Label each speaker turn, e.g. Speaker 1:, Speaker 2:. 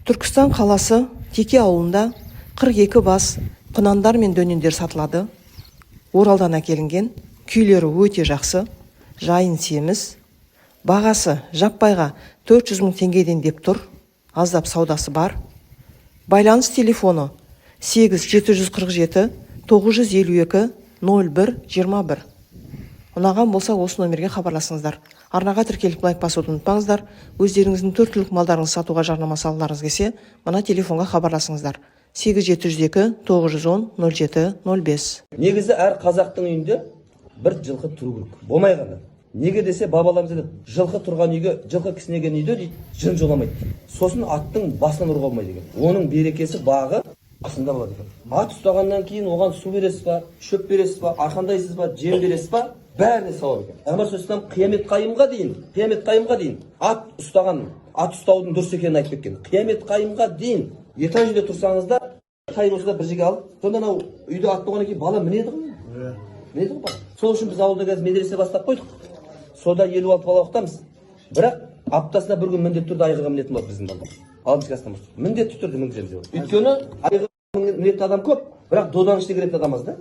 Speaker 1: Түркістан қаласы Теке ауылында 42 бас құнандар мен дөнендер сатылады. Оралдан әкелінген, күйлері өте жақсы, жайын семіз. Бағасы жаппайға 400 мың теңгеден деп тұр, аздап саудасы бар. Байланыс телефоны 8747 952 01 21. Ұнаған болса осы номерге хабарласыңыздар. Арнаға тіркеліп лайк басуды ұмытпаңыздар. Өздеріңіздің 4 түлік малдарыңызды сатуға жарнама салуларыңыз келсе, мына телефонға хабарласыңыздар. 8702 910 07 05.
Speaker 2: Негізі әр қазақтың үйінде бір жылқы тұру керек. Болмай қалды. Неге десе бабаларымыз айтады, жылқы тұрған үйге, жылқы кісінеген үйде дейді, жын жоламайды. Сосын аттың басынан ұрға болмайды екен. Оның берекесі бағы басында болады екен. Ат ұстағаннан кейін оған су бересіз ба, шөп бересіз ба, арқандайсыз ба, жем бересіз ба, бәріне сауап екен. Пайғамбар сөзсізден қиямет қайымға дейін ат ұстаған, ат ұстаудың дұрыс екенін айтып кеткен. Қиямет қайымға дейін етаж үйде тұрсаңыздар, қай болса да бір жерге алып, сонда анау үйде ат болғаннан кейін бала мінеді ғой. Мінеді ғой бала. Сол үшін біз ауылда қазір медресе бастап қойдық. Сода 56 бала оқытамыз. Бірақ аптасына бір күн міндетті түрде айғырға мінетін болады біздің балалар. Алымыз кластан міндетті түрде мінгіземіз. Өйткені айғырға мінетін адам көп, бірақ доданың ішіне кіретін адам аз да.